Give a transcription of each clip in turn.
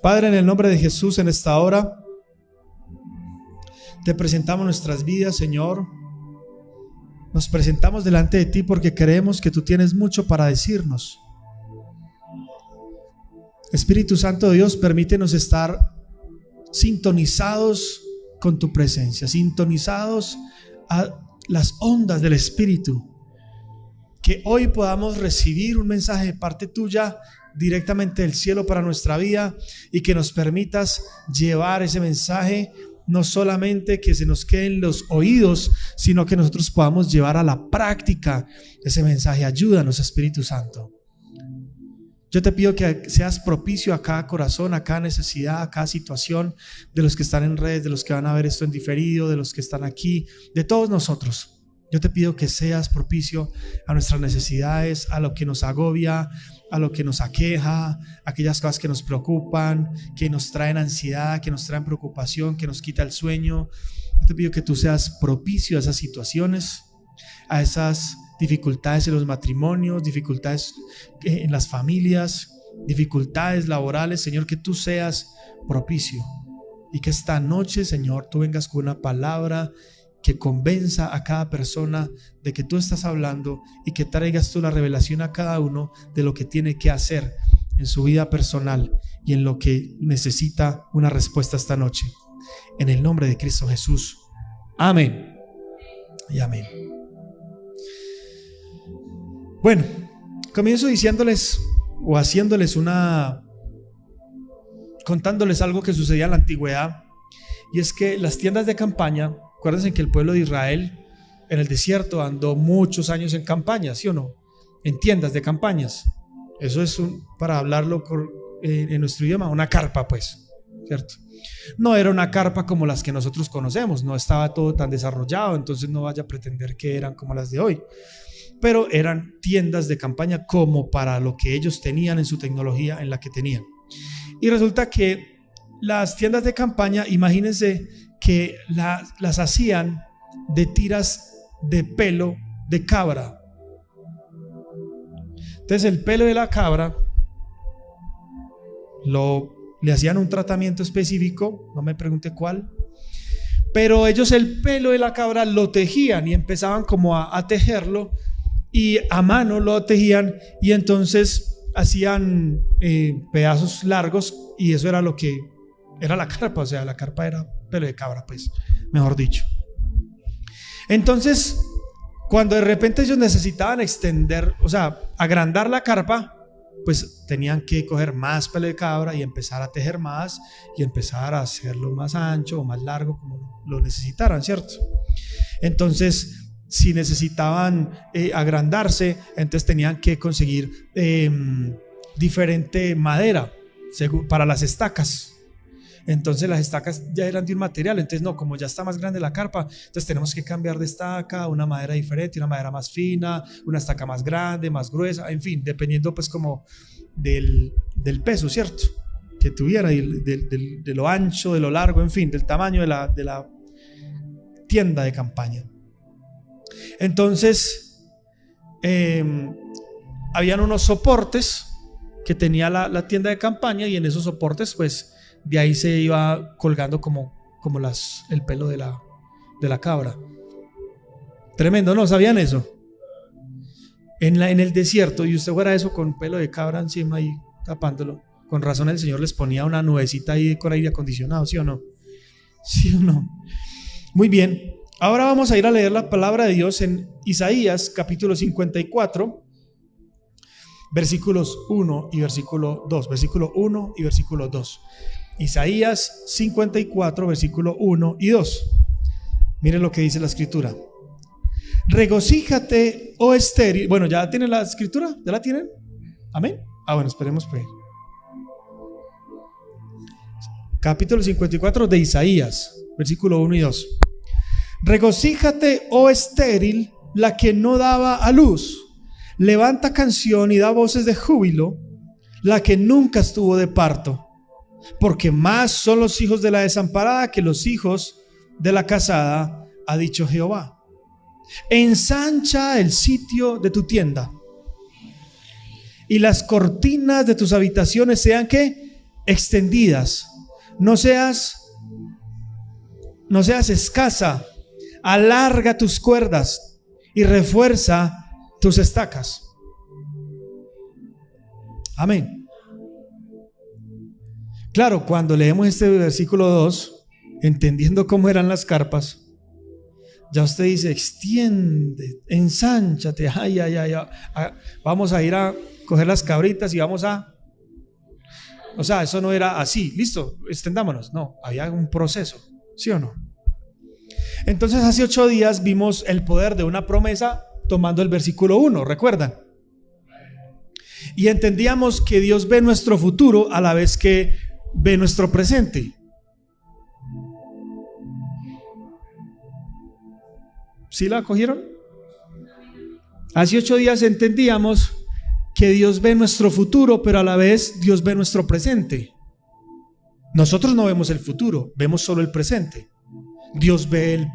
Padre, en el nombre de Jesús, en esta hora te presentamos nuestras vidas, Señor. Nos presentamos delante de ti porque creemos que tú tienes mucho para decirnos. Espíritu Santo de Dios, permítenos estar sintonizados con tu presencia, sintonizados a las ondas del Espíritu. Que hoy podamos recibir un mensaje de parte tuya directamente del cielo para nuestra vida, y que nos permitas llevar ese mensaje, no solamente que se nos quede en los oídos, sino que nosotros podamos llevar a la práctica ese mensaje. Ayúdanos, Espíritu Santo. Yo te pido que seas propicio a cada corazón, a cada necesidad, a cada situación de los que están en redes, de los que van a ver esto en diferido, de los que están aquí, de todos nosotros. Yo te pido que seas propicio a nuestras necesidades, a lo que nos agobia, a lo que nos aqueja, aquellas cosas que nos preocupan, que nos traen ansiedad, que nos traen preocupación, que nos quita el sueño. Yo te pido que tú seas propicio a esas situaciones, a esas dificultades en los matrimonios, dificultades en las familias, dificultades laborales. Señor, que tú seas propicio, y que esta noche, Señor, tú vengas con una palabra que convenza a cada persona de que tú estás hablando, y que traigas tú la revelación a cada uno de lo que tiene que hacer en su vida personal y en lo que necesita una respuesta esta noche. En el nombre de Cristo Jesús. Amén y amén. Bueno, comienzo diciéndoles o haciéndoles contándoles algo que sucedía en la antigüedad, y es que las tiendas de campaña, acuérdense que el pueblo de Israel en el desierto andó muchos años en campaña, ¿sí o no? En tiendas de campañas. Eso es para hablarlo en nuestro idioma, una carpa, pues, ¿cierto? No era una carpa como las que nosotros conocemos, no estaba todo tan desarrollado, entonces no vaya a pretender que eran como las de hoy. Pero eran tiendas de campaña como para lo que ellos tenían en su tecnología, en la que tenían. Y resulta que las tiendas de campaña, imagínense que las hacían de tiras de pelo de cabra. Entonces el pelo de la cabra le hacían un tratamiento específico, no me pregunte cuál, pero ellos el pelo de la cabra lo tejían y empezaban como a tejerlo, y a mano lo tejían, y entonces hacían pedazos largos, y eso era lo que era la carpa. O sea, la carpa era pelo de cabra, pues, mejor dicho. Entonces, cuando de repente ellos necesitaban extender, o sea, agrandar la carpa, pues tenían que coger más pelo de cabra y empezar a tejer más, y empezar a hacerlo más ancho o más largo, como lo necesitaran, ¿cierto? Entonces, si necesitaban agrandarse, entonces tenían que conseguir diferente madera para las estacas. Entonces las estacas ya eran de un material, entonces no, como ya está más grande la carpa, entonces tenemos que cambiar de estaca, una madera diferente, una madera más fina, una estaca más grande, más gruesa, en fin, dependiendo pues como del peso, ¿cierto?, que tuviera, y de lo ancho, de lo largo, en fin, del tamaño de la tienda de campaña. Entonces habían unos soportes que tenía la tienda de campaña, y en esos soportes pues de ahí se iba colgando como el pelo de la cabra. Tremendo, ¿no? ¿Sabían eso? En el desierto, y usted fuera eso con pelo de cabra encima y tapándolo. Con razón el Señor les ponía una nubecita ahí con aire acondicionado, ¿sí o no? ¿Sí o no? Muy bien, ahora vamos a ir a leer la palabra de Dios en Isaías capítulo 54, versículos 1 y versículo 2. Versículo 1 y versículo 2. Isaías 54, versículo 1 y 2. Miren lo que dice la escritura. Regocíjate, oh estéril. Bueno, ¿ya tienen la escritura? ¿Ya la tienen? Amén. Bueno, esperemos pues. Capítulo 54 de Isaías, versículo 1 y 2. Regocíjate, oh estéril, la que no daba a luz. Levanta canción y da voces de júbilo, la que nunca estuvo de parto. Porque más son los hijos de la desamparada que los hijos de la casada, ha dicho Jehová. Ensancha el sitio de tu tienda y las cortinas de tus habitaciones sean ¿qué? Extendidas. No seas escasa. Alarga tus cuerdas y refuerza tus estacas. Amén. Claro, cuando leemos este versículo 2, entendiendo cómo eran las carpas, ya usted dice, extiende, ensánchate, vamos a ir a coger las cabritas y vamos a... O sea, eso no era así, listo, extendámonos. No, había un proceso, ¿sí o no? Entonces hace 8 días vimos el poder de una promesa tomando el versículo 1, ¿recuerdan? Y entendíamos que Dios ve nuestro futuro a la vez que ve nuestro presente. ¿Sí la cogieron? Hace 8 días entendíamos que Dios ve nuestro futuro, pero a la vez Dios ve nuestro presente. Nosotros no vemos el futuro, vemos solo el presente. Dios ve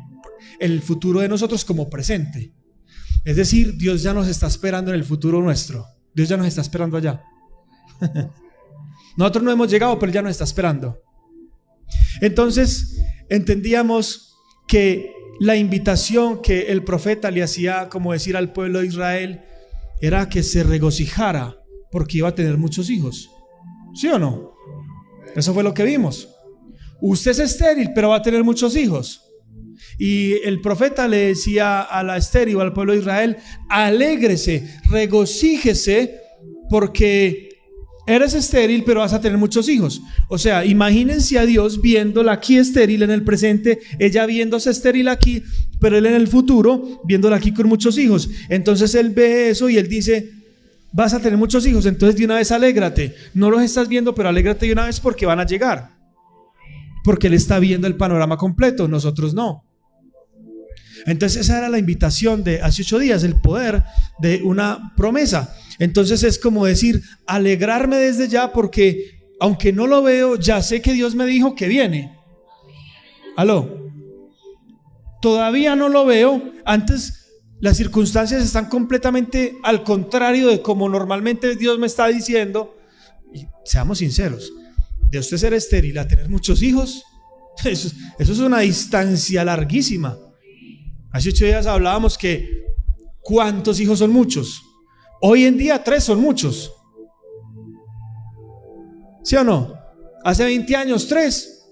el futuro de nosotros como presente. Es decir, Dios ya nos está esperando en el futuro nuestro. Dios ya nos está esperando allá. Nosotros no hemos llegado, pero Él ya nos está esperando. Entonces, entendíamos que la invitación que el profeta le hacía, como decir al pueblo de Israel, era que se regocijara porque iba a tener muchos hijos. ¿Sí o no? Eso fue lo que vimos. Usted es estéril, pero va a tener muchos hijos. Y el profeta le decía a la estéril, al pueblo de Israel, alégrese, regocíjese, porque eres estéril, pero vas a tener muchos hijos. O sea, imagínense a Dios viéndola aquí estéril en el presente, ella viéndose estéril aquí, pero Él en el futuro viéndola aquí con muchos hijos. Entonces Él ve eso y Él dice, vas a tener muchos hijos, entonces de una vez alégrate. No los estás viendo, pero alégrate de una vez porque van a llegar. Porque Él está viendo el panorama completo, nosotros no. Entonces esa era la invitación de hace 8 días, el poder de una promesa. Entonces es como decir, alegrarme desde ya porque aunque no lo veo, ya sé que Dios me dijo que viene. ¿Aló? Todavía no lo veo, antes las circunstancias están completamente al contrario de como normalmente Dios me está diciendo. Y seamos sinceros, de usted ser estéril a tener muchos hijos, eso es una distancia larguísima. Hace 8 días hablábamos que ¿cuántos hijos son muchos? Hoy en día 3 son muchos. ¿Sí o no? Hace 20 años 3.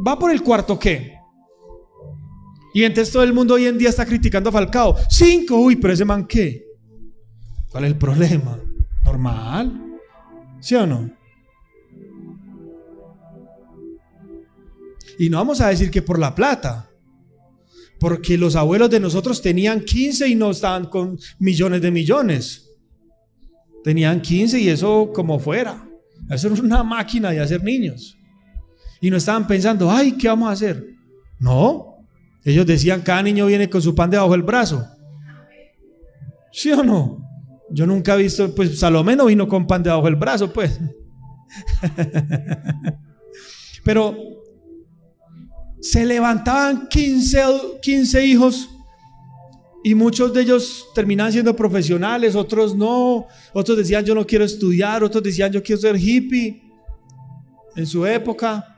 ¿Va por el cuarto qué? Y entonces todo el mundo hoy en día está criticando a Falcao. 5, uy, pero ese man ¿qué? ¿Cuál es el problema? ¿Normal? ¿Sí o no? Y no vamos a decir que por la plata, porque los abuelos de nosotros tenían 15 y no estaban con millones de millones. Tenían 15 y eso como fuera. Eso era una máquina de hacer niños. Y no estaban pensando, ay, ¿qué vamos a hacer? No, ellos decían, cada niño viene con su pan debajo del brazo. ¿Sí o no? Yo nunca he visto, pues Salomé no vino con pan debajo del brazo, pues. Pero se levantaban 15 hijos y muchos de ellos terminaban siendo profesionales, otros no, otros decían yo no quiero estudiar, otros decían yo quiero ser hippie en su época.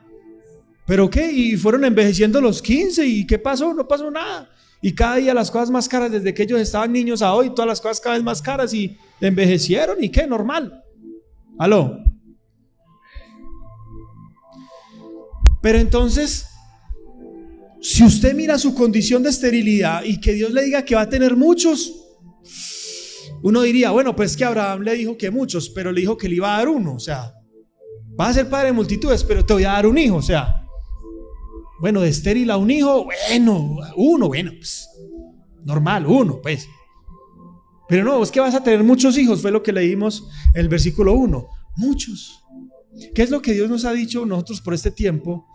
¿Pero qué? Y fueron envejeciendo los 15 y ¿qué pasó? No pasó nada. Y cada día las cosas más caras, desde que ellos estaban niños a hoy, todas las cosas cada vez más caras y envejecieron y ¿qué? Normal. ¿Aló? Pero entonces, si usted mira su condición de esterilidad y que Dios le diga que va a tener muchos, uno diría, bueno, pues que Abraham le dijo que muchos, pero le dijo que le iba a dar uno, o sea, vas a ser padre de multitudes, pero te voy a dar un hijo, o sea, bueno, de estéril a un hijo, bueno, uno, bueno, pues, normal, uno, pues. Pero no, es que vas a tener muchos hijos, fue lo que leímos en el versículo 1, muchos. ¿Qué es lo que Dios nos ha dicho nosotros por este tiempo?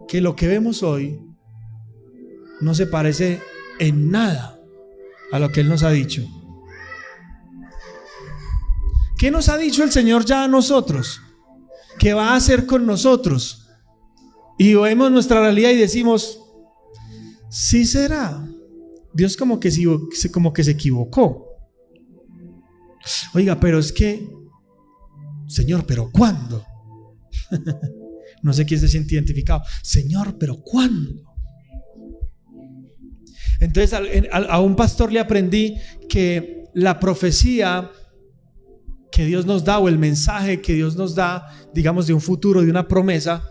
Que lo que vemos hoy no se parece en nada a lo que Él nos ha dicho. ¿Qué nos ha dicho el Señor ya a nosotros? ¿Qué va a hacer con nosotros? Y vemos nuestra realidad y decimos, ¿sí será? Dios como que se equivocó. Oiga, pero es que, Señor, ¿pero cuándo? No sé quién se siente identificado. Señor, ¿pero cuándo? Entonces a un pastor le aprendí que la profecía que Dios nos da, o el mensaje que Dios nos da, digamos, de un futuro, de una promesa,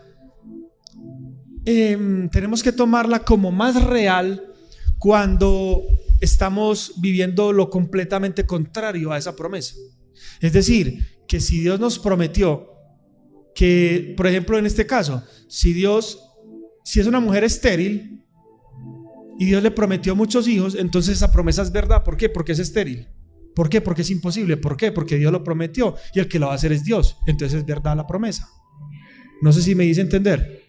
tenemos que tomarla como más real cuando estamos viviendo lo completamente contrario a esa promesa. Es decir, que si Dios nos prometió que, por ejemplo, en este caso, si es una mujer estéril y Dios le prometió muchos hijos, entonces esa promesa es verdad. ¿Por qué? Porque es estéril. ¿Por qué? Porque es imposible. ¿Por qué? Porque Dios lo prometió y el que lo va a hacer es Dios. Entonces es verdad la promesa. No sé si me hice entender.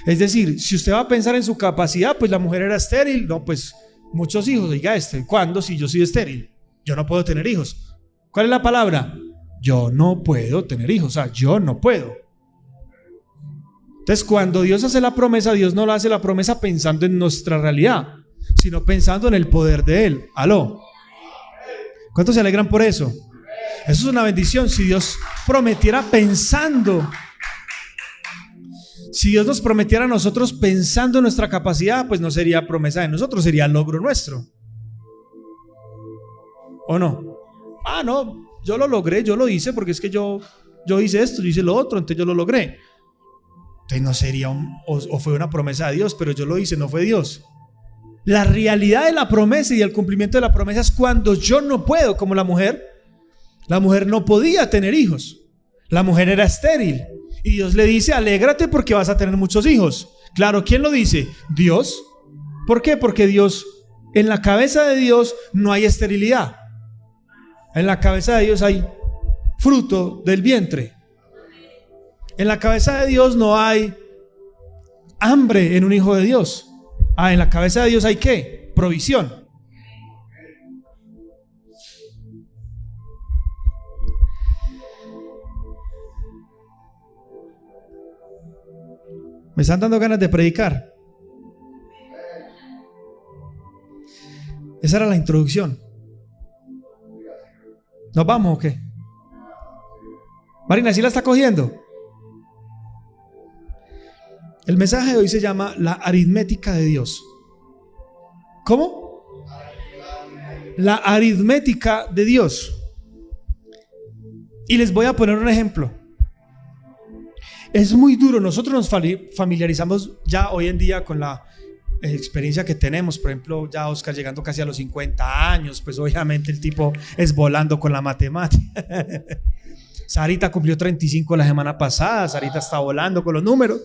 Es decir, si usted va a pensar en su capacidad, pues la mujer era estéril, no, pues muchos hijos. Oiga, ¿cuándo? Si yo soy estéril, yo no puedo tener hijos. ¿Cuál es la palabra? Yo no puedo tener hijos, o sea, yo no puedo. Entonces, cuando Dios hace la promesa, Dios no lo hace la promesa pensando en nuestra realidad, sino pensando en el poder de Él. ¿Aló? ¿Cuántos se alegran por eso? Eso es una bendición. Si Dios prometiera pensando, si Dios nos prometiera a nosotros pensando en nuestra capacidad, pues no sería promesa de nosotros, sería logro nuestro. ¿O no? Ah, no, yo lo logré, yo lo hice porque es que yo hice esto, yo hice lo otro, entonces yo lo logré. Entonces no sería o fue una promesa de Dios, pero yo lo hice, no fue Dios. La realidad de la promesa y el cumplimiento de la promesa es cuando yo no puedo, como la mujer. La mujer no podía tener hijos. La mujer era estéril. Y Dios le dice, alégrate porque vas a tener muchos hijos. Claro, ¿quién lo dice? Dios. ¿Por qué? Porque Dios, en la cabeza de Dios no hay esterilidad. En la cabeza de Dios hay fruto del vientre. En la cabeza de Dios no hay hambre en un hijo de Dios. En la cabeza de Dios hay ¿qué? Provisión. ¿Me están dando ganas de predicar? Esa era la introducción. ¿Nos vamos o qué? Marina, ¿sí la está cogiendo? El mensaje de hoy se llama la aritmética de Dios. ¿Cómo? La aritmética de Dios. Y les voy a poner un ejemplo. Es muy duro. Nosotros nos familiarizamos ya hoy en día con la experiencia que tenemos. Por ejemplo, ya Oscar llegando casi a los 50 años, pues obviamente el tipo es volando con la matemática. Sarita cumplió 35 la semana pasada. Sarita está volando con los números.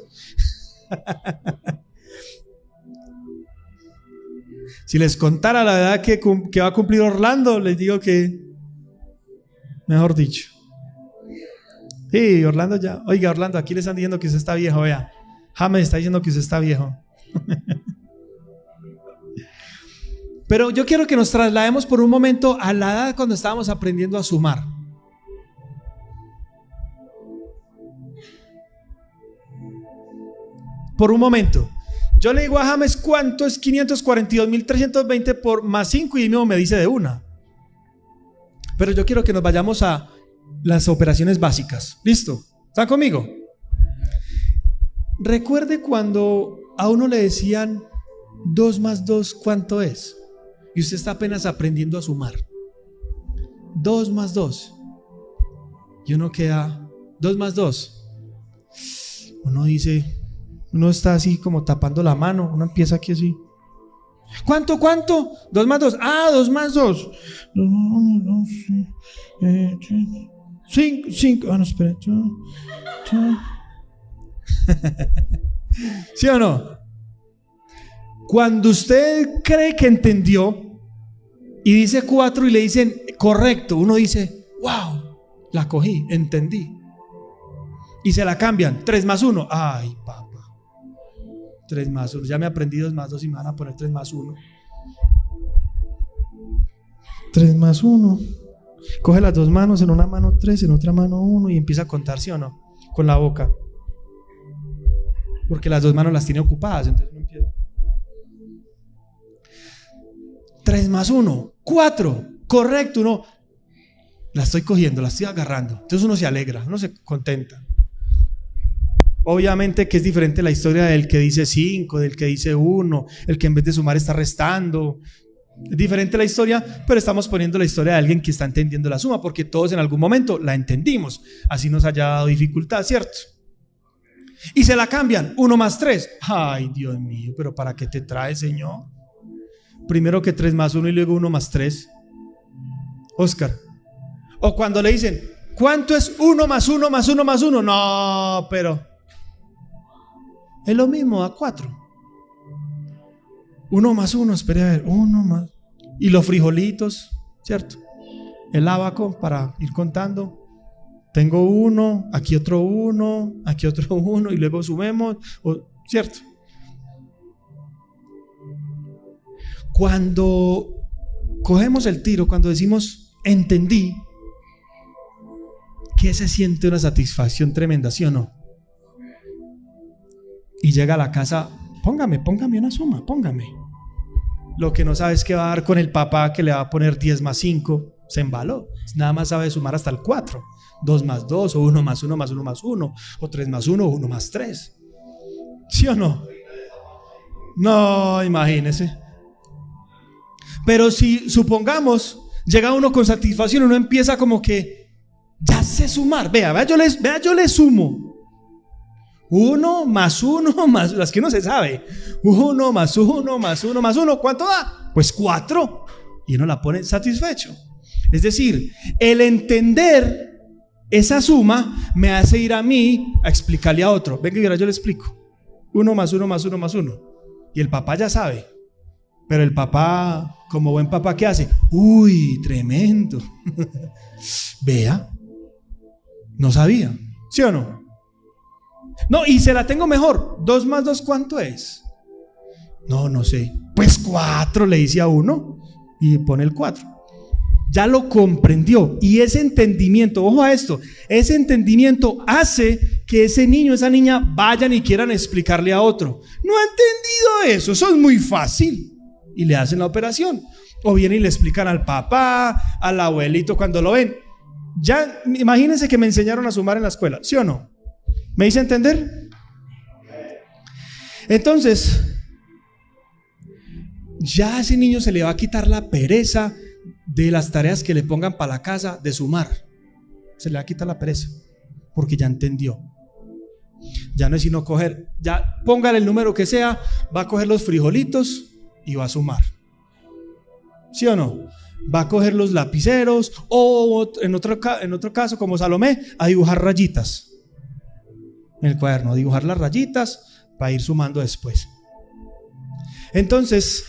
Si les contara la edad que va a cumplir Orlando, les digo que, mejor dicho. Sí, Orlando ya. Oiga, Orlando, aquí le están diciendo que usted está viejo, vea. James está diciendo que usted está viejo. Pero yo quiero que nos traslademos por un momento a la edad cuando estábamos aprendiendo a sumar. Por un momento. Yo le digo a James, ¿cuánto es 542.320 por más 5? Y él mismo me dice de una. Pero yo quiero que nos vayamos a las operaciones básicas. ¿Listo? ¿Están conmigo? Recuerde cuando a uno le decían 2 más 2, ¿cuánto es? Y usted está apenas aprendiendo a sumar. 2 más 2. Y uno queda 2 más 2. Uno dice... Uno está así como tapando la mano. Uno empieza aquí así. ¿Cuánto? 2 más 2. 2 más 2. 5. No, espera. ¿Sí o no? Cuando usted cree que entendió y dice 4 y le dicen correcto, uno dice, wow, la cogí, entendí. Y se la cambian. 3 más 1. Ay, papá. 3 más 1, ya me aprendí 2 más 2 y me van a poner 3 más 1. 3 más 1. Coge las 2 manos, en una mano 3, en otra mano 1 y empieza a contar, ¿sí o no? Con la boca. Porque las 2 manos las tiene ocupadas, entonces no empieza. 3 más 1, 4. Correcto, uno la estoy cogiendo, la estoy agarrando. Entonces uno se alegra, uno se contenta. Obviamente que es diferente la historia del que dice 5, del que dice 1, el que en vez de sumar está restando. Es diferente la historia, pero estamos poniendo la historia de alguien que está entendiendo la suma, porque todos en algún momento la entendimos, así nos haya dado dificultad, ¿cierto? Y se la cambian, 1 más 3. Ay, Dios mío, pero ¿para qué te trae, Señor? Primero que 3 más 1 y luego 1 más 3. Oscar. O cuando le dicen, ¿cuánto es 1 más 1 más 1 más 1? No, pero es lo mismo, da 4. 1 más 1, espere a ver, 1 más. Y los frijolitos, ¿cierto? El ábaco para ir contando. Tengo 1, aquí otro 1, aquí otro 1 y luego sumemos, ¿cierto? Cuando cogemos el tiro, cuando decimos entendí, ¿qué se siente? Una satisfacción tremenda, ¿sí o no? Y llega a la casa, póngame una suma, póngame. Lo que no sabe es que va a dar con el papá que le va a poner 10 más 5, se embaló. Nada más sabe sumar hasta el 4. 2 más 2, o 1 más 1 más 1 más 1, o 3 más 1, o 1 más 3. ¿Sí o no? No, imagínese. Pero si supongamos, llega uno con satisfacción, uno empieza como que ya sé sumar. Vea, yo le sumo. 1 más 1 más, las que no se sabe. 1 más 1 más 1 más 1, ¿cuánto da? Pues 4. Y uno la pone satisfecho. Es decir, el entender esa suma me hace ir a mí a explicarle a otro. Venga, y ahora yo le explico. 1 más 1 más 1 más 1. Y el papá ya sabe. Pero el papá, como buen papá, ¿qué hace? Uy, tremendo. Vea, no sabía, ¿sí o no? No, y se la tengo mejor. 2 más 2, ¿cuánto es? No sé. Pues 4, le dice a uno y pone el 4. Ya lo comprendió. Y ese entendimiento, ojo a esto, ese entendimiento hace que ese niño, esa niña vayan y quieran explicarle a otro. No ha entendido eso es muy fácil. Y le hacen la operación. O vienen y le explican al papá, al abuelito cuando lo ven. Ya, imagínense que me enseñaron a sumar en la escuela, ¿sí o no? ¿Me hice entender? Entonces, ya a ese niño se le va a quitar la pereza de las tareas que le pongan para la casa de sumar. Se le va a quitar la pereza, porque ya entendió. Ya no es sino coger, ya póngale el número que sea, va a coger los frijolitos y va a sumar. ¿Sí o no? Va a coger los lapiceros o en otro caso, como Salomé, a dibujar rayitas en el cuaderno, a dibujar las rayitas para ir sumando después. Entonces,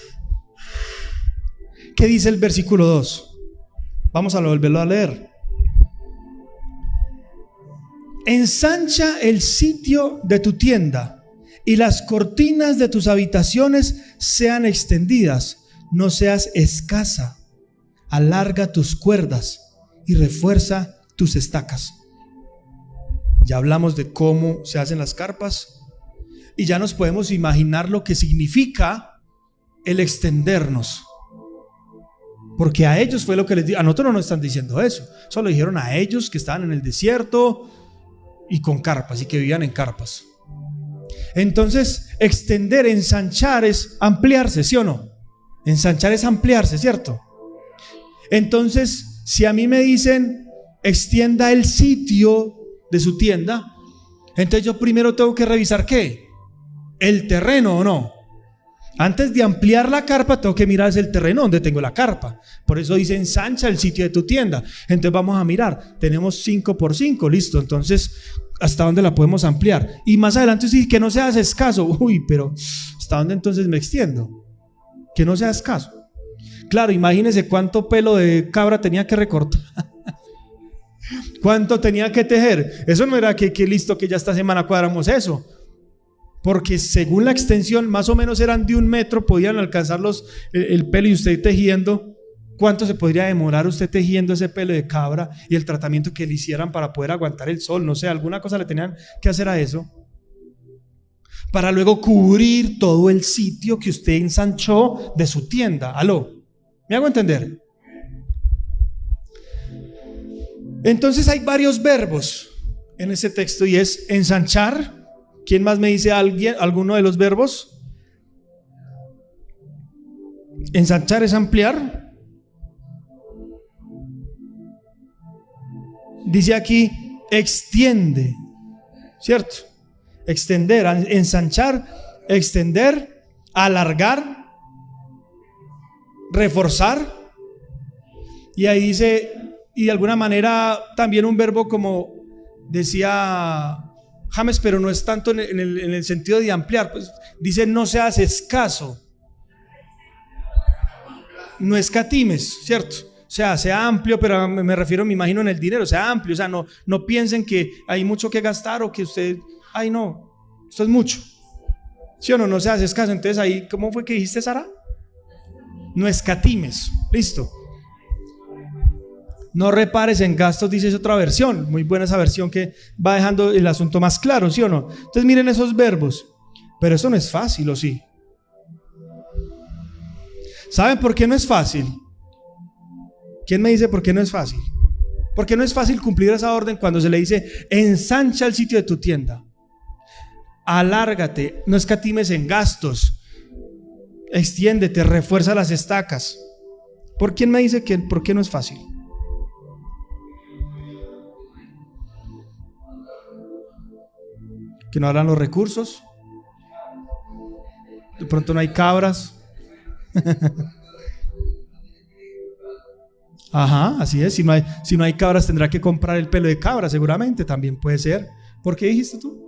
¿qué dice el versículo 2? Vamos a volverlo a leer. Ensancha el sitio de tu tienda y las cortinas de tus habitaciones sean extendidas, no seas escasa. Alarga tus cuerdas y refuerza tus estacas. Ya hablamos de cómo se hacen las carpas y ya nos podemos imaginar lo que significa el extendernos. Porque a ellos fue lo que les dijo. A nosotros no nos están diciendo eso. Solo dijeron a ellos que estaban en el desierto y con carpas y que vivían en carpas. Entonces, extender, ensanchar es ampliarse, ¿sí o no? Ensanchar es ampliarse, ¿cierto? Entonces, si a mí me dicen extienda el sitio de su tienda, entonces yo primero tengo que revisar ¿qué? El terreno, ¿o no? Antes de ampliar la carpa tengo que mirar el terreno donde tengo la carpa. Por eso dice ensancha el sitio de tu tienda. Entonces vamos a mirar, tenemos 5 por 5, listo. Entonces, ¿hasta dónde la podemos ampliar? Y más adelante sí, que no seas escaso. Uy, pero ¿hasta dónde entonces me extiendo? Que no sea escaso. Claro, imagínense cuánto pelo de cabra tenía que recortar. ¿Cuánto tenía que tejer? Eso no era que listo, que ya esta semana cuadramos eso. Porque según la extensión, más o menos eran de 1 metro, podían alcanzar el pelo y usted tejiendo. ¿Cuánto se podría demorar usted tejiendo ese pelo de cabra y el tratamiento que le hicieran para poder aguantar el sol? No sé, alguna cosa le tenían que hacer a eso. Para luego cubrir todo el sitio que usted ensanchó de su tienda. ¿Aló? ¿Me hago entender? Entonces hay varios verbos en ese texto y es ensanchar. ¿Quién más me dice alguno de los verbos? Ensanchar es ampliar. Dice aquí, extiende, ¿cierto? Extender, ensanchar, extender, alargar, reforzar. Y ahí dice, y de alguna manera también un verbo como decía James, pero no es tanto en el sentido de ampliar, pues dice no seas escaso, no escatimes, ¿cierto? O sea amplio, pero me refiero, me imagino en el dinero, sea amplio, o sea, no piensen que hay mucho que gastar o que usted, ay no, esto es mucho, ¿sí o no? No seas escaso. Entonces ahí, ¿cómo fue que dijiste, Sara? No escatimes, listo. No repares en gastos, dice otra versión, muy buena esa versión que va dejando el asunto más claro, ¿sí o no? Entonces miren esos verbos, pero eso no es fácil, ¿o sí? ¿Saben por qué no es fácil? ¿Quién me dice por qué no es fácil? Porque no es fácil cumplir esa orden cuando se le dice ensancha el sitio de tu tienda, alárgate, no escatimes en gastos, extiéndete, refuerza las estacas. ¿Por quién me dice que por qué no es fácil? Que no habrán los recursos, de pronto no hay cabras. Ajá, así es, si no hay cabras tendrá que comprar el pelo de cabra, seguramente, también puede ser. ¿Por qué dijiste tú?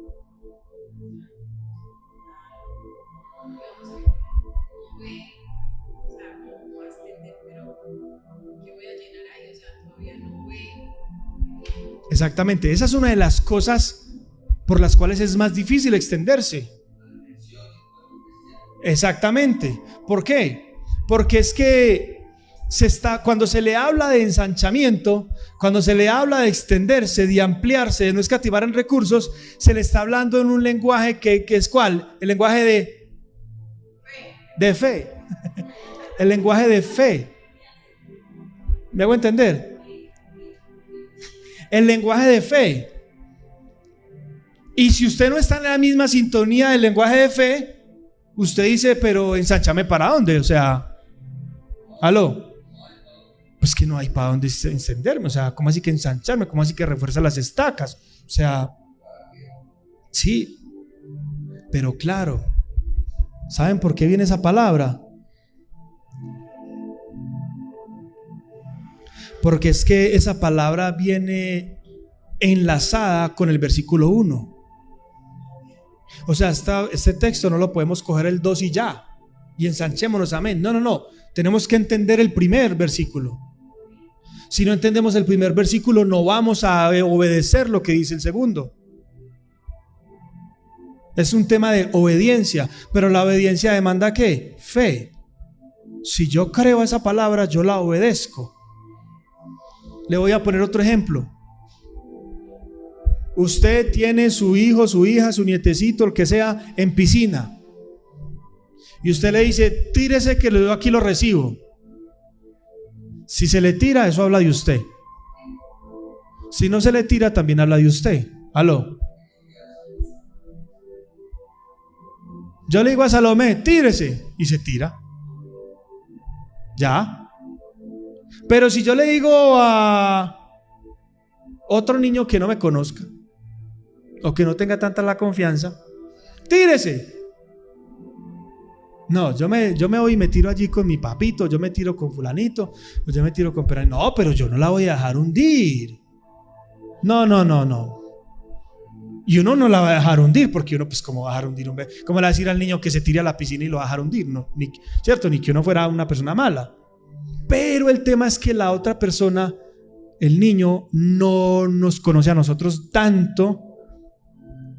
Exactamente, esa es una de las cosas por las cuales es más difícil extenderse. Exactamente. ¿Por qué? Porque es que cuando se le habla de ensanchamiento, cuando se le habla de extenderse, de ampliarse, de no escatimar en recursos, se le está hablando en un lenguaje que es ¿cuál? El lenguaje de fe. El lenguaje de fe. ¿Me hago entender? El lenguaje de fe. Y si usted no está en la misma sintonía del lenguaje de fe, usted dice, pero ensánchame ¿para dónde? O sea, ¿aló? Pues que no hay para dónde encenderme. O sea, ¿cómo así que ensancharme? ¿Cómo así que refuerza las estacas? O sea, sí, pero claro, ¿saben por qué viene esa palabra? Porque es que esa palabra viene enlazada con el versículo 1. O sea, este texto no lo podemos coger el 2 y ya, y ensanchémonos, amén. No, tenemos que entender el primer versículo. Si no entendemos el primer versículo, no vamos a obedecer lo que dice el segundo. Es un tema de obediencia, pero la obediencia demanda ¿qué? Fe. Si yo creo esa palabra, yo la obedezco. Le voy a poner otro ejemplo. Usted tiene su hijo, su hija, su nietecito, el que sea, en piscina. Y usted le dice, tírese que yo aquí lo recibo. Si se le tira, eso habla de usted. Si no se le tira, también habla de usted. ¿Aló? Yo le digo a Salomé, tírese, y se tira. Ya. Pero si yo le digo a otro niño que no me conozca, o que no tenga tanta la confianza, tírese. No, yo me voy y me tiro allí con mi papito, yo me tiro con fulanito, o yo me tiro con peranito. No, pero yo no la voy a dejar hundir. No. Y uno no la va a dejar hundir, porque uno, pues, ¿cómo va a dejar hundir? ¿Cómo le va a decir al niño que se tire a la piscina y lo va a dejar hundir? No, ¿cierto? Ni que uno fuera una persona mala. Pero el tema es que la otra persona, el niño, no nos conoce a nosotros tanto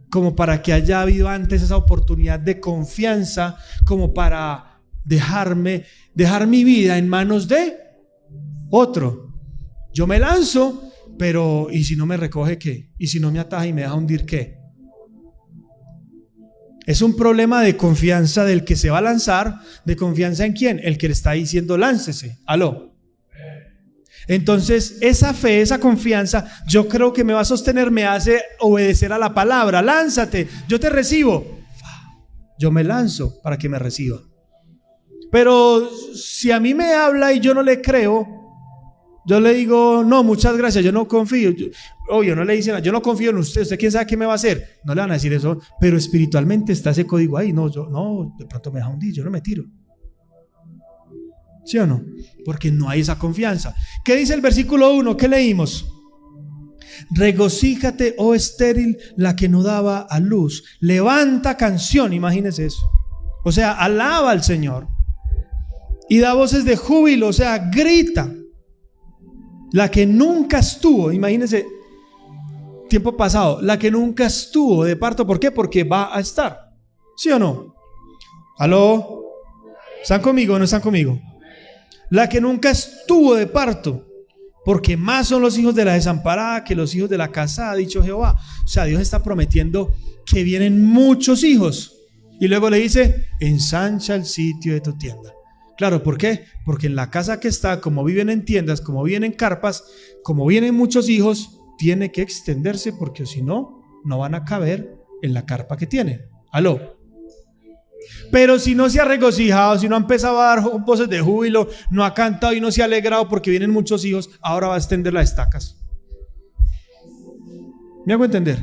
como para que haya habido antes esa oportunidad de confianza, como para dejar mi vida en manos de otro. Yo me lanzo, pero ¿y si no me recoge qué? ¿Y si no me ataja y me deja hundir qué? Es un problema de confianza del que se va a lanzar. ¿De confianza en quién? El que le está diciendo láncese. Aló. Entonces esa fe, esa confianza, yo creo que me va a sostener, me hace obedecer a la palabra. Lánzate, yo te recibo. Yo me lanzo para que me reciba. Pero si a mí me habla y yo no le creo, yo le digo, no, muchas gracias, yo no confío. Obvio, no le dicen, yo no confío en usted, usted quién sabe qué me va a hacer. No le van a decir eso, pero espiritualmente está ese código ahí. No, yo no, de pronto me deja hundir, yo no me tiro. ¿Sí o no? Porque no hay esa confianza. ¿Qué dice el versículo 1? ¿Qué leímos? Regocíjate, oh estéril, la que no daba a luz. Levanta canción, imagínense eso. O sea, alaba al Señor. Y da voces de júbilo, o sea, grita. La que nunca estuvo, imagínense, tiempo pasado, la que nunca estuvo de parto. ¿Por qué? Porque va a estar. ¿Sí o no? ¿Aló? ¿Están conmigo o no están conmigo? La que nunca estuvo de parto, porque más son los hijos de la desamparada que los hijos de la casada, ha dicho Jehová. O sea, Dios está prometiendo que vienen muchos hijos. Y luego le dice, ensancha el sitio de tu tienda. Claro, ¿por qué? Porque en la casa que está, como viven en tiendas, como viven en carpas, como vienen muchos hijos, tiene que extenderse, porque si no, no van a caber en la carpa que tiene. ¿Aló? Pero si no se ha regocijado, si no ha empezado a dar voces de júbilo, no ha cantado y no se ha alegrado porque vienen muchos hijos, ahora va a extender las estacas. ¿Me hago entender?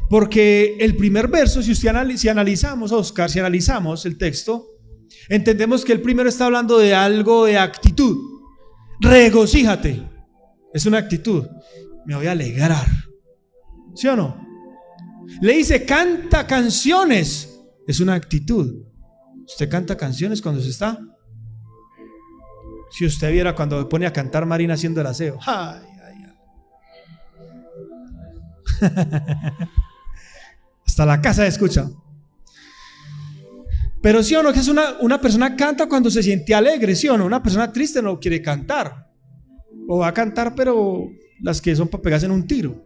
Porque el primer verso, si analizamos, Oscar, si analizamos el texto, entendemos que el primero está hablando de algo de actitud. Regocíjate, es una actitud. Me voy a alegrar. ¿Sí o no? Le dice, canta canciones. Es una actitud. Usted canta canciones cuando se está. Si usted viera cuando me pone a cantar Marina haciendo el aseo. Ay, ay, ay. Hasta la casa se escucha. Pero sí o no, que es una persona canta cuando se siente alegre, sí o no. Una persona triste no quiere cantar. O va a cantar, pero las que son para pegarse en un tiro.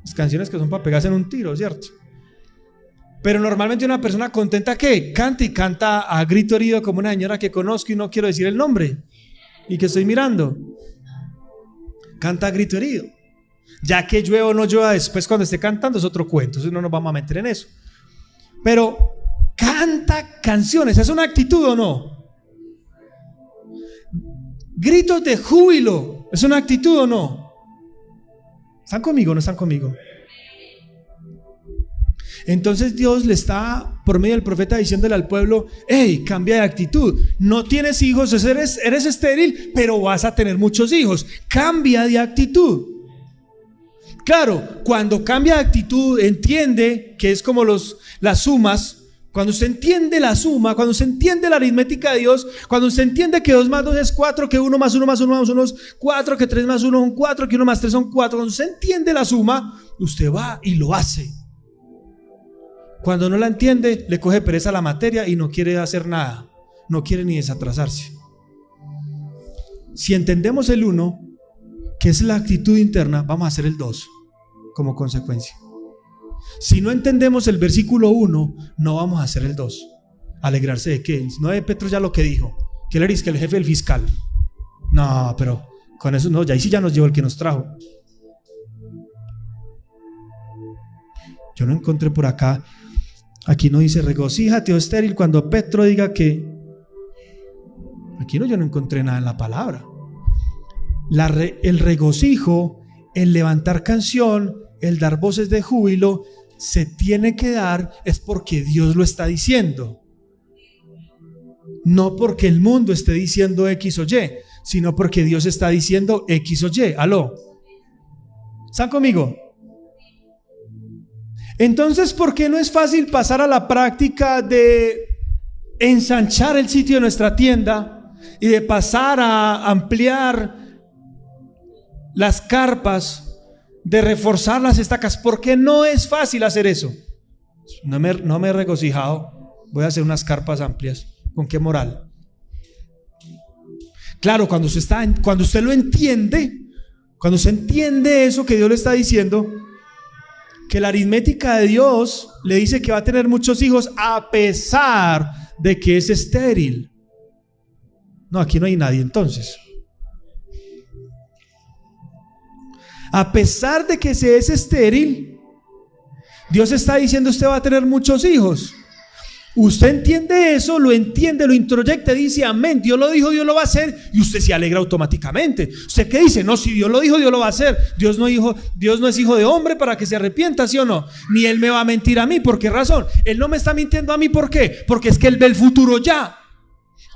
Las canciones que son para pegarse en un tiro, ¿cierto? Pero normalmente una persona contenta, ¿qué? Canta y canta a grito herido, como una señora que conozco y no quiero decir el nombre y que estoy mirando. Canta a grito herido. Ya que llueva o no llueva después cuando esté cantando es otro cuento, entonces no nos vamos a meter en eso. Pero canta canciones, ¿es una actitud o no? Gritos de júbilo, ¿es una actitud o no? ¿Están conmigo o no están conmigo? Entonces Dios le está por medio del profeta diciéndole al pueblo, hey, cambia de actitud, no tienes hijos, eres estéril, pero vas a tener muchos hijos, cambia de actitud. Claro, cuando cambia de actitud entiende que es como las sumas. Cuando usted entiende la suma, cuando usted entiende la aritmética de Dios, cuando usted entiende que 2 más 2 es 4, que 1 más 1 más 1 más 1 es 4, que 3 más 1 son 4, que 1 más 3 son 4, cuando usted entiende la suma, usted va y lo hace. Cuando no la entiende, le coge pereza a la materia y no quiere hacer nada, no quiere ni desatrasarse. Si entendemos el 1, que es la actitud interna, vamos a hacer el 2 como consecuencia. Si no entendemos el versículo 1, no vamos a hacer el 2. ¿Alegrarse de qué? No de Petro ya lo que dijo, que él era el jefe del fiscal. No, pero con eso no, ya ahí sí ya nos llevó el que nos trajo. Yo no encontré por acá. Aquí no dice regocíjate, oh estéril, cuando Petro diga que. Aquí no, yo no encontré nada en la palabra. El regocijo, el levantar canción, el dar voces de júbilo, se tiene que dar es porque Dios lo está diciendo. No porque el mundo esté diciendo X o Y, sino porque Dios está diciendo X o Y. ¿Aló? ¿Están conmigo? Entonces, ¿por qué no es fácil pasar a la práctica de ensanchar el sitio de nuestra tienda y de pasar a ampliar las carpas, de reforzar las estacas? ¿Por qué no es fácil hacer eso? No me he regocijado, voy a hacer unas carpas amplias. ¿Con qué moral? Claro, cuando usted lo entiende, cuando usted entiende eso que Dios le está diciendo, que la aritmética de Dios le dice que va a tener muchos hijos a pesar de que es estéril. No, aquí no hay nadie entonces. A pesar de que se es estéril, Dios está diciendo: usted va a tener muchos hijos. Usted entiende eso, lo entiende, lo introyecta, dice amén, Dios lo dijo, Dios lo va a hacer, y usted se alegra automáticamente. ¿Usted qué dice? No, si Dios lo dijo, Dios lo va a hacer. Dios no es hijo de hombre para que se arrepienta, ¿sí o no? Ni Él me va a mentir a mí. ¿Por qué razón? Él no me está mintiendo a mí. ¿Por qué? Porque es que Él ve el futuro ya.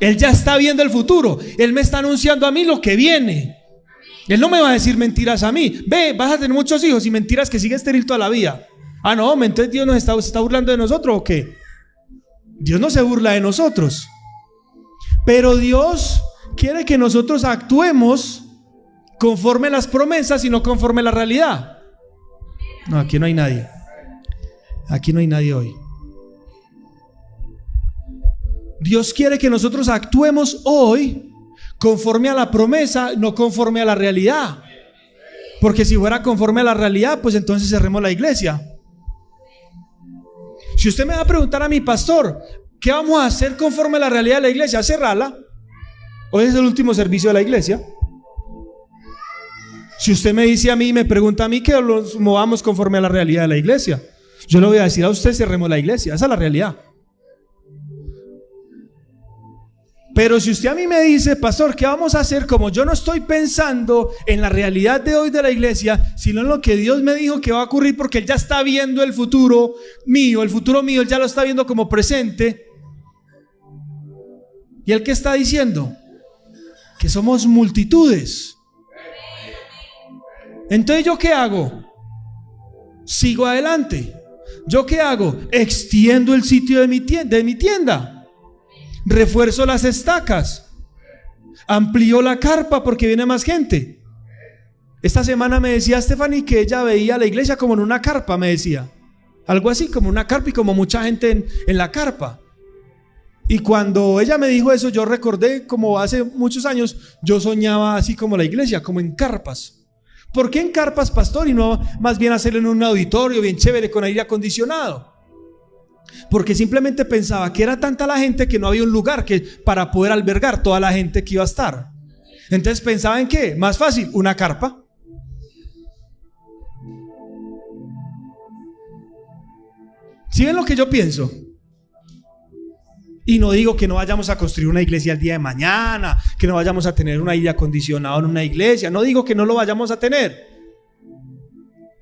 Él ya está viendo el futuro. Él me está anunciando a mí lo que viene. Él no me va a decir mentiras a mí. Ve, vas a tener muchos hijos, y mentiras que sigue estéril toda la vida. Ah, no, entonces Dios se está burlando de nosotros, ¿o qué? Dios no se burla de nosotros, pero Dios quiere que nosotros actuemos conforme a las promesas y no conforme a la realidad. No, aquí no hay nadie. Aquí no hay nadie hoy. Dios quiere que nosotros actuemos hoy conforme a la promesa, no conforme a la realidad. Porque si fuera conforme a la realidad, pues entonces cerremos la iglesia. Si usted me va a preguntar a mi pastor, ¿qué vamos a hacer conforme a la realidad de la iglesia? Cerrarla. Hoy es el último servicio de la iglesia. Si usted me dice a mí, me pregunta a mí, que nos movamos conforme a la realidad de la iglesia, yo le voy a decir a usted: cerremos la iglesia. Esa es la realidad. Pero si usted a mí me dice: pastor, ¿qué vamos a hacer? Como yo no estoy pensando en la realidad de hoy de la iglesia, sino en lo que Dios me dijo que va a ocurrir, porque Él ya está viendo el futuro mío, Él ya lo está viendo como presente. ¿Y Él qué está diciendo? Que somos multitudes. Entonces, ¿yo qué hago? Sigo adelante. ¿Yo qué hago? Extiendo el sitio de mi tienda. Refuerzo las estacas, amplío la carpa porque viene más gente. Esta semana me decía Stephanie que ella veía la iglesia como en una carpa, me decía, algo así como una carpa, y como mucha gente en la carpa. Y cuando ella me dijo eso, yo recordé como hace muchos años yo soñaba así como la iglesia, como en carpas. ¿Por qué en carpas, pastor? Y no más bien hacerlo en un auditorio bien chévere con aire acondicionado. Porque simplemente pensaba que era tanta la gente que no había un lugar para poder albergar toda la gente que iba a estar. Entonces pensaba en qué, más fácil, una carpa. ¿Sí ven lo que yo pienso? Y no digo que no vayamos a construir una iglesia el día de mañana, que no vayamos a tener un aire acondicionado en una iglesia, no digo que no lo vayamos a tener.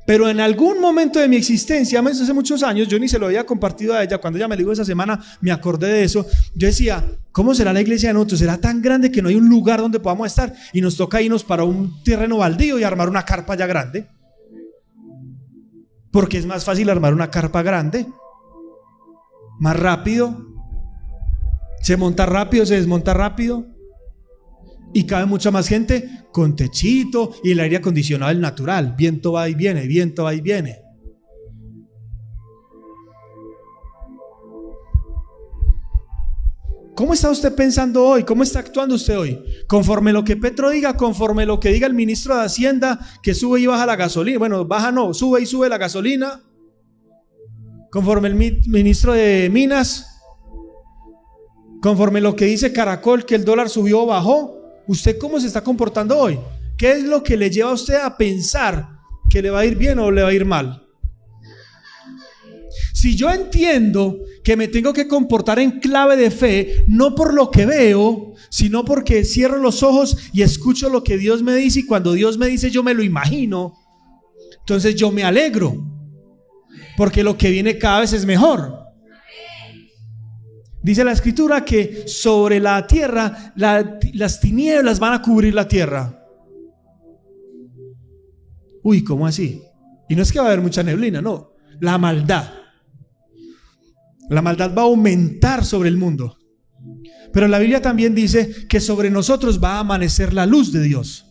Pero en algún momento de mi existencia, hace muchos años, yo ni se lo había compartido a ella. Cuando ella me dijo esa semana, me acordé de eso. Yo decía: ¿cómo será la iglesia de nosotros? ¿Será tan grande que no hay un lugar donde podamos estar? Y nos toca irnos para un terreno baldío y armar una carpa ya grande. Porque es más fácil armar una carpa grande, más rápido. Se monta rápido, se desmonta rápido. Y cabe mucha más gente, con techito y el aire acondicionado el natural. Viento va y viene, viento va y viene. ¿Cómo está usted pensando hoy? ¿Cómo está actuando usted hoy? Conforme lo que Petro diga, conforme lo que diga el ministro de Hacienda, que sube y baja la gasolina. Bueno, baja no, sube y sube la gasolina. Conforme el ministro de Minas, conforme lo que dice Caracol, que el dólar subió o bajó. ¿Usted cómo se está comportando hoy? ¿Qué es lo que le lleva a usted a pensar que le va a ir bien o le va a ir mal? Si yo entiendo que me tengo que comportar en clave de fe, no por lo que veo, sino porque cierro los ojos y escucho lo que Dios me dice, y cuando Dios me dice yo me lo imagino, entonces yo me alegro, porque lo que viene cada vez es mejor. Dice la escritura que sobre la tierra las tinieblas van a cubrir la tierra. Uy, ¿cómo así? Y no es que va a haber mucha neblina, no. La maldad va a aumentar sobre el mundo. Pero la Biblia también dice que sobre nosotros va a amanecer la luz de Dios.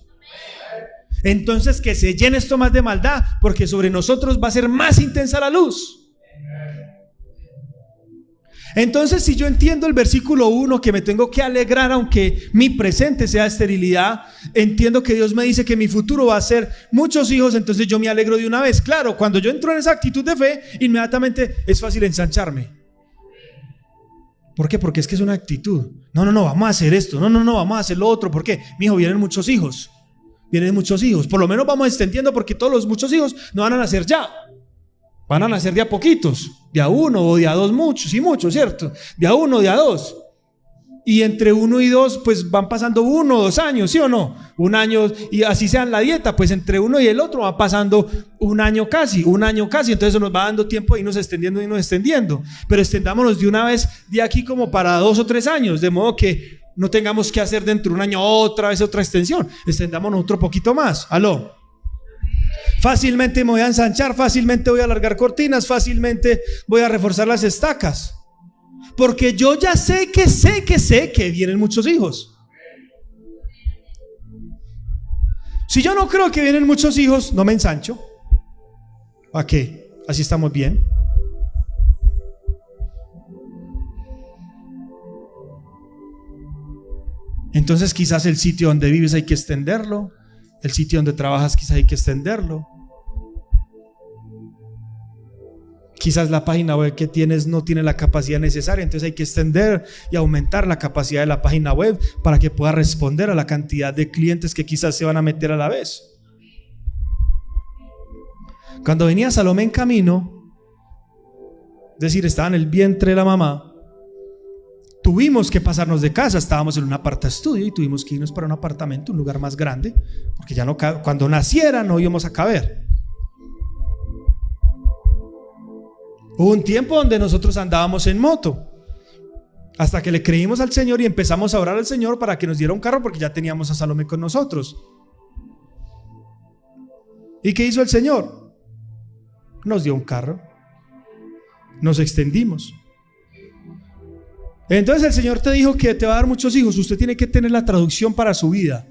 Entonces que se llene esto más de maldad, porque sobre nosotros va a ser más intensa la luz. Entonces, si yo entiendo el versículo 1, que me tengo que alegrar aunque mi presente sea esterilidad, entiendo que Dios me dice que mi futuro va a ser muchos hijos, entonces yo me alegro de una vez. Claro, cuando yo entro en esa actitud de fe, inmediatamente es fácil ensancharme. ¿Por qué? Porque es que es una actitud. No, vamos a hacer esto. No, vamos a hacer lo otro. ¿Por qué? Mijo, vienen muchos hijos. Por lo menos vamos extendiendo, porque todos los muchos hijos no van a nacer ya. Van a nacer de a poquitos, de a uno o de a dos, muchos y muchos, ¿cierto? De a uno, de a dos. Y entre 1 y 2, pues van pasando 1 o 2 años, ¿sí o no? 1 año, y así sea en la dieta, pues entre uno y el otro va pasando 1 año casi. Entonces eso nos va dando tiempo de irnos extendiendo. Pero extendámonos de una vez de aquí como para 2 o 3 años, de modo que no tengamos que hacer dentro de 1 año otra vez otra extensión. Extendámonos otro poquito más. ¿Aló? Fácilmente me voy a ensanchar, fácilmente voy a alargar cortinas, fácilmente voy a reforzar las estacas, porque yo ya sé que vienen muchos hijos. Si yo no creo que vienen muchos hijos, no me ensancho. ¿A qué? Así estamos bien. Entonces quizás el sitio donde vives hay que extenderlo. El sitio donde trabajas quizás hay que extenderlo. Quizás la página web que tienes no tiene la capacidad necesaria, entonces hay que extender y aumentar la capacidad de la página web para que pueda responder a la cantidad de clientes que quizás se van a meter a la vez. Cuando venía Salomé en camino, es decir, estaba en el vientre de la mamá, tuvimos que pasarnos de casa. Estábamos en un apartaestudio y tuvimos que irnos para un apartamento, un lugar más grande, porque ya no, cuando naciera no íbamos a caber. Hubo un tiempo donde nosotros andábamos en moto, hasta que le creímos al Señor y empezamos a orar al Señor para que nos diera un carro, porque ya teníamos a Salomé con nosotros. ¿Y qué hizo el Señor? Nos dio un carro, nos extendimos. Entonces el Señor te dijo que te va a dar muchos hijos. Usted tiene que tener la traducción para su vida.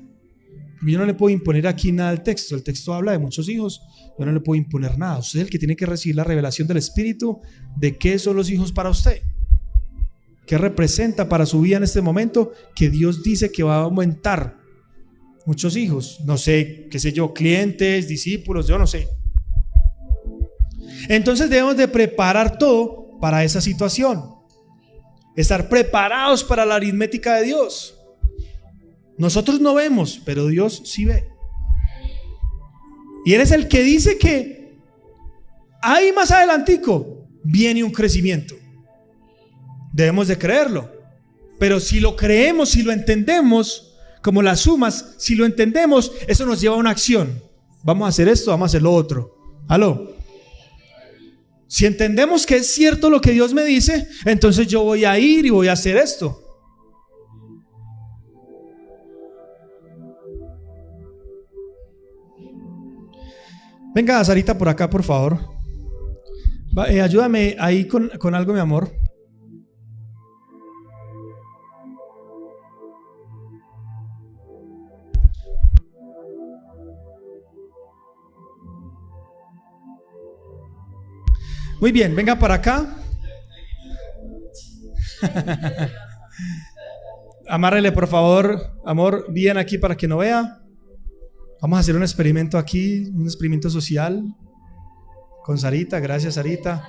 Yo no le puedo imponer aquí nada al texto. El texto habla de muchos hijos. Yo no le puedo imponer nada. Usted es el que tiene que recibir la revelación del Espíritu de qué son los hijos para usted. ¿Qué representa para su vida en este momento? Que Dios dice que va a aumentar muchos hijos. No sé, qué sé yo, clientes, discípulos, yo no sé. Entonces debemos de preparar todo para esa situación. Estar preparados para la aritmética de Dios. Nosotros no vemos, pero Dios sí ve. Y Él es el que dice que ahí más adelantico viene un crecimiento. Debemos de creerlo. Pero si lo creemos, si lo entendemos, como las sumas, si lo entendemos, eso nos lleva a una acción. Vamos a hacer esto, vamos a hacer lo otro. ¿Aló? Si entendemos que es cierto lo que Dios me dice, entonces yo voy a ir y voy a hacer esto. Venga, Sarita, por acá, por favor. Ayúdame ahí con algo, mi amor. Muy bien, venga para acá. Amárrele, por favor, amor, bien aquí para que no vea. Vamos a hacer un experimento aquí, un experimento social con Sarita. Gracias, Sarita.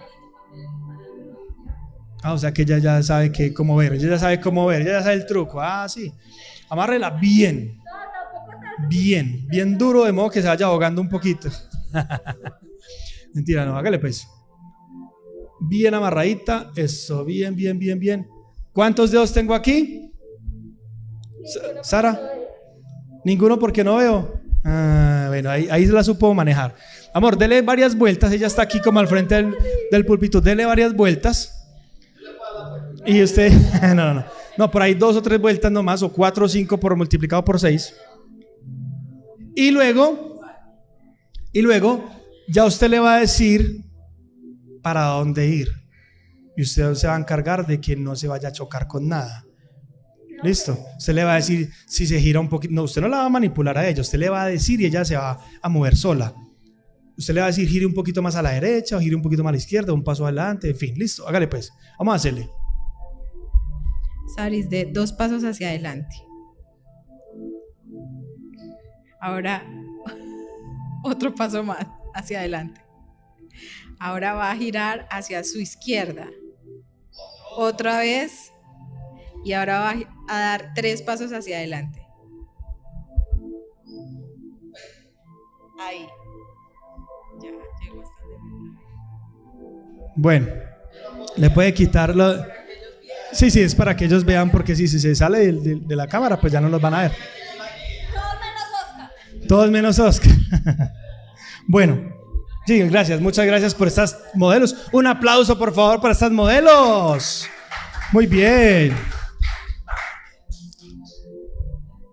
O sea que ella ya sabe cómo ver. Ella ya sabe cómo ver, ella ya sabe el truco. Sí. Amárrela bien. Bien duro, de modo que se vaya ahogando un poquito. Mentira, no, hágale pues. Bien amarradita, eso, bien. ¿Cuántos dedos tengo aquí? Sara, ninguno porque no veo. Bueno, ahí se la supo manejar. Amor, dele varias vueltas. Ella está aquí como al frente del púlpito. Dele varias vueltas. Y usted, no, por ahí 2 o 3 vueltas nomás, o 4 o 5 multiplicado por 6. Y luego ya usted le va a decir para dónde ir, y usted se va a encargar de que no se vaya a chocar con nada. Listo. Usted le va a decir si se gira un poquito. No, usted no la va a manipular a ella. Usted le va a decir y ella se va a mover sola. Usted le va a decir gire un poquito más a la derecha o gire un poquito más a la izquierda, un paso adelante, en fin, listo, hágale pues. Vamos a hacerle. Saris, de 2 pasos hacia adelante. Ahora, otro paso más hacia adelante. Ahora va a girar hacia su izquierda. Otra vez. Y ahora va a dar 3 pasos hacia adelante. Ahí. Ya llegó hasta el... Bueno, le puede quitarlo. Sí, es para que ellos vean, porque si se sale de la cámara, pues ya no los van a ver. Todos menos Oscar. Bueno, sí, gracias, muchas gracias por estas modelos. Un aplauso, por favor, para estas modelos. Muy bien.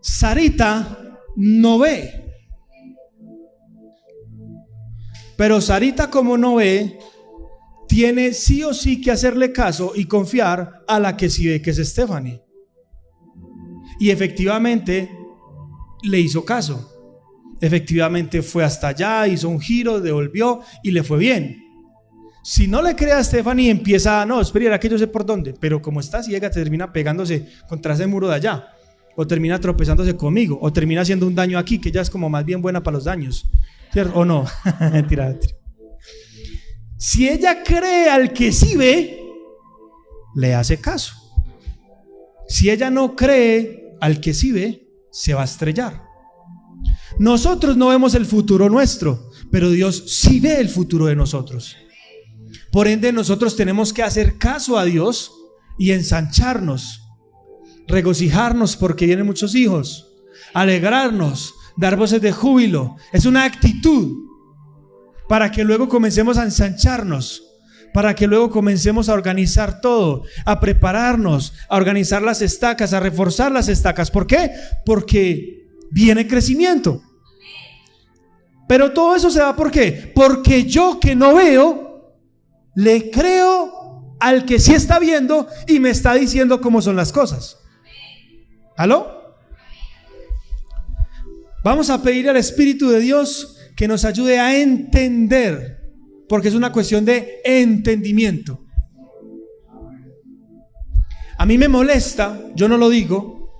Sarita no ve. Pero Sarita, como no ve, tiene sí o sí que hacerle caso y confiar a la que sí ve, que es Stephanie. Y efectivamente le hizo caso. Efectivamente fue hasta allá, hizo un giro, devolvió y le fue bien. Si no le cree a Stephanie, empieza, no, espera, que yo sé por dónde, pero como está ciega, termina pegándose contra ese muro de allá, o termina tropezándose conmigo, o termina haciendo un daño aquí, que ella es como más bien buena para los daños, ¿cierto? ¿O no? Mentira. Si ella cree al que sí ve, le hace caso. Si ella no cree al que sí ve, se va a estrellar. Nosotros no vemos el futuro nuestro, pero Dios sí ve el futuro de nosotros. Por ende, nosotros tenemos que hacer caso a Dios y ensancharnos, regocijarnos porque vienen muchos hijos, alegrarnos, dar voces de júbilo. Es una actitud para que luego comencemos a ensancharnos, para que luego comencemos a organizar todo, a prepararnos, a organizar las estacas, a reforzar las estacas. ¿Por qué? Porque viene crecimiento. Pero todo eso se da ¿por qué? Porque yo, que no veo, le creo al que sí está viendo y me está diciendo cómo son las cosas. ¿Aló? Vamos a pedir al Espíritu de Dios que nos ayude a entender, porque es una cuestión de entendimiento. A mí me molesta, yo no lo digo,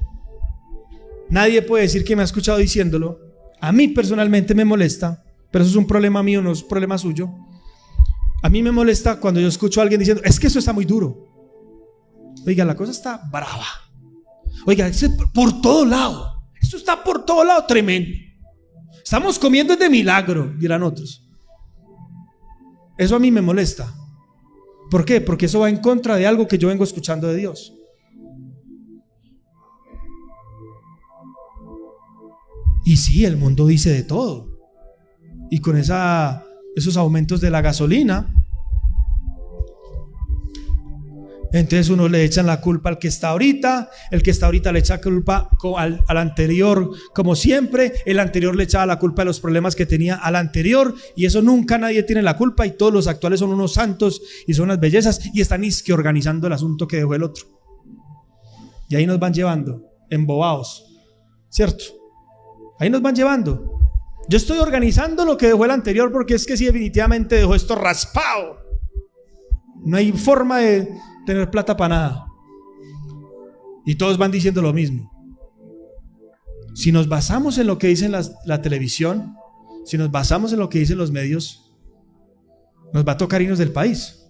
nadie puede decir que me ha escuchado diciéndolo. A mí personalmente me molesta, pero eso es un problema mío, no es un problema suyo. A mí me molesta cuando yo escucho a alguien diciendo, es que eso está muy duro. Oiga, la cosa está brava. Oiga, es por todo lado. Esto está por todo lado tremendo. Estamos comiendo de milagro, dirán otros. Eso a mí me molesta. ¿Por qué? Porque eso va en contra de algo que yo vengo escuchando de Dios. Y sí, el mundo dice de todo. Y con esos aumentos de la gasolina, entonces uno le echan la culpa al que está ahorita, el que está ahorita le echa culpa al anterior, como siempre, el anterior le echaba la culpa de los problemas que tenía al anterior, y eso nunca nadie tiene la culpa, y todos los actuales son unos santos y son unas bellezas, y están isque organizando el asunto que dejó el otro. Y ahí nos van llevando, embobados, ¿cierto? Ahí nos van llevando. Yo estoy organizando lo que dejó el anterior, porque es que sí, definitivamente dejó esto raspado. No hay forma de tener plata para nada. Y todos van diciendo lo mismo. Si nos basamos en lo que dicen la televisión, si nos basamos en lo que dicen los medios, nos va a tocar irnos del país.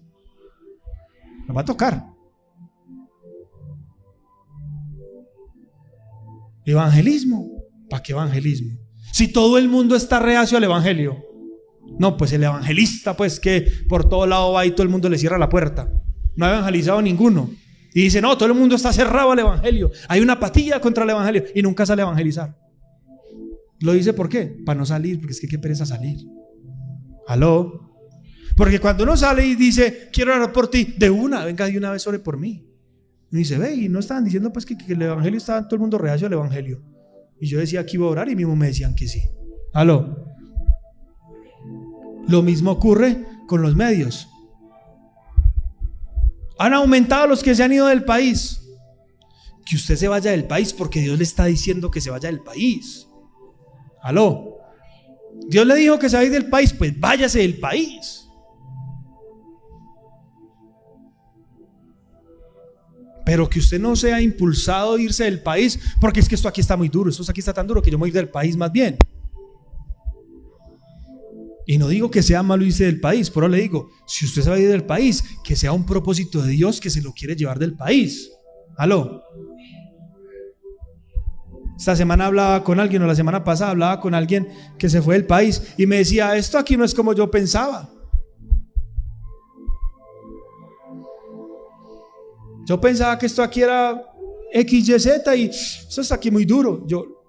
Nos va a tocar. Evangelismo. ¿Para qué evangelismo? Si todo el mundo está reacio al evangelio. No, pues el evangelista, pues que por todo lado va y todo el mundo le cierra la puerta. No ha evangelizado ninguno. Y dice, no, todo el mundo está cerrado al evangelio. Hay una apatía contra el evangelio y nunca sale a evangelizar. Lo dice ¿por qué? Para no salir, porque es que qué pereza salir. ¿Aló? Porque cuando uno sale y dice, quiero orar por ti, venga de una vez ore por mí. Y dice, ve, y no estaban diciendo pues que el evangelio estaba todo el mundo reacio al evangelio. Y yo decía que iba a orar y mismo me decían que sí. ¿Aló? Lo mismo ocurre con los medios. Han aumentado los que se han ido del país. Que usted se vaya del país porque Dios le está diciendo que se vaya del país. ¿Aló? Dios le dijo que se vaya del país, pues váyase del país. Pero que usted no sea impulsado a irse del país, porque es que esto aquí está muy duro, esto aquí está tan duro que yo me voy a ir del país más bien. Y no digo que sea malo irse del país, pero le digo, si usted se va a ir del país, que sea un propósito de Dios que se lo quiere llevar del país. ¿Aló? Esta semana hablaba con alguien, o la semana pasada hablaba con alguien que se fue del país y me decía, esto aquí no es como yo pensaba. Yo pensaba que esto aquí era XYZ y esto está aquí muy duro.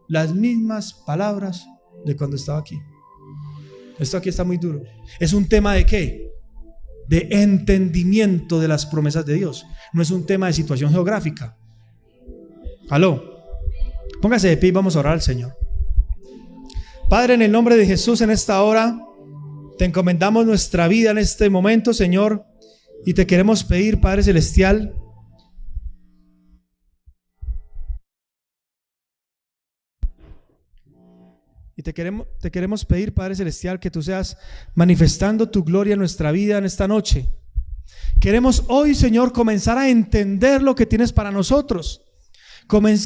Las mismas palabras de cuando estaba aquí. Esto aquí está muy duro. ¿Es un tema de qué? De entendimiento de las promesas de Dios. No es un tema de situación geográfica. ¿Aló? Póngase de pie y vamos a orar al Señor. Padre, en el nombre de Jesús, en esta hora te encomendamos nuestra vida en este momento, Señor, y te queremos pedir, Padre Celestial, y te queremos pedir, Padre Celestial, que tú seas manifestando tu gloria en nuestra vida en esta noche. Queremos hoy, Señor, comenzar a entender lo que tienes para nosotros.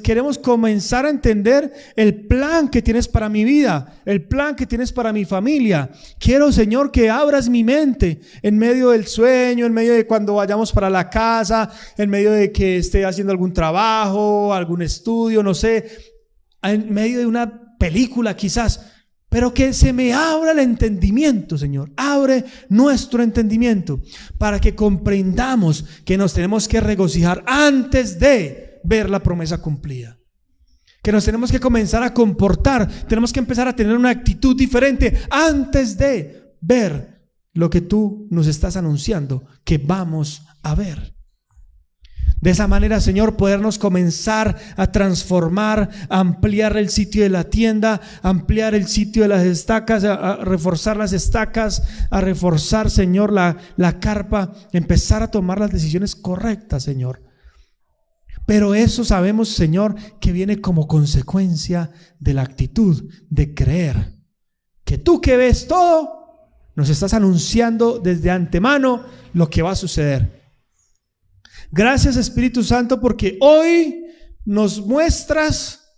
Queremos comenzar a entender el plan que tienes para mi vida, el plan que tienes para mi familia. Quiero, Señor, que abras mi mente en medio del sueño, en medio de cuando vayamos para la casa, en medio de que esté haciendo algún trabajo, algún estudio, no sé, en medio de una película quizás, pero que se me abra el entendimiento, Señor. Abre nuestro entendimiento para que comprendamos que nos tenemos que regocijar antes de ver la promesa cumplida, que nos tenemos que comenzar a comportar, tenemos que empezar a tener una actitud diferente antes de ver lo que tú nos estás anunciando que vamos a ver. De esa manera, Señor, podernos comenzar a transformar, a ampliar el sitio de la tienda, ampliar el sitio de las estacas, a reforzar las estacas, a reforzar, Señor, la carpa, empezar a tomar las decisiones correctas, Señor. Pero eso sabemos, Señor, que viene como consecuencia de la actitud de creer. Que tú que ves todo, nos estás anunciando desde antemano lo que va a suceder. Gracias, Espíritu Santo, porque hoy nos muestras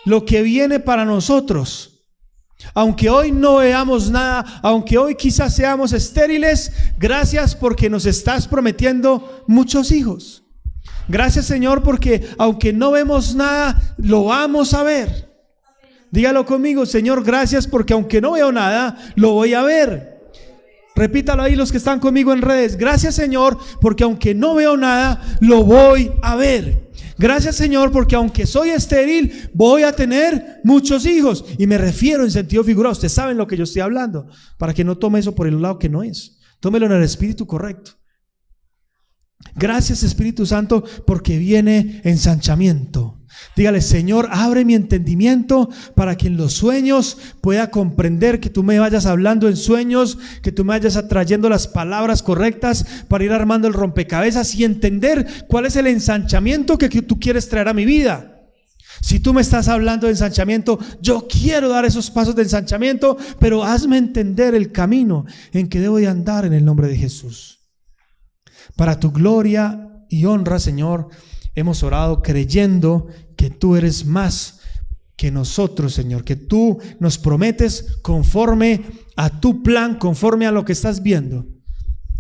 lo que viene para nosotros. Aunque hoy no veamos nada, aunque hoy quizás seamos estériles, gracias porque nos estás prometiendo muchos hijos. Gracias, Señor, porque aunque no vemos nada, lo vamos a ver. Dígalo conmigo, Señor, gracias porque aunque no veo nada, lo voy a ver. Repítalo ahí los que están conmigo en redes. Gracias, Señor, porque aunque no veo nada, lo voy a ver. Gracias, Señor, porque aunque soy estéril, voy a tener muchos hijos. Y me refiero en sentido figurado. Ustedes saben lo que yo estoy hablando, para que no tome eso por el lado que no es. Tómelo en el espíritu correcto. Gracias, Espíritu Santo, porque viene ensanchamiento. Dígale, Señor, abre mi entendimiento para que en los sueños pueda comprender, que tú me vayas hablando en sueños, que tú me vayas atrayendo las palabras correctas para ir armando el rompecabezas y entender cuál es el ensanchamiento que tú quieres traer a mi vida. Si tú me estás hablando de ensanchamiento, yo quiero dar esos pasos de ensanchamiento, pero hazme entender el camino en que debo de andar en el nombre de Jesús. Para tu gloria y honra, Señor, hemos orado creyendo que tú eres más que nosotros, Señor, que tú nos prometes conforme a tu plan, conforme a lo que estás viendo,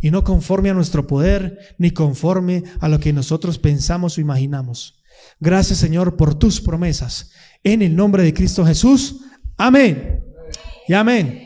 y no conforme a nuestro poder, ni conforme a lo que nosotros pensamos o imaginamos. Gracias, Señor, por tus promesas. En el nombre de Cristo Jesús. Amén. Y amén.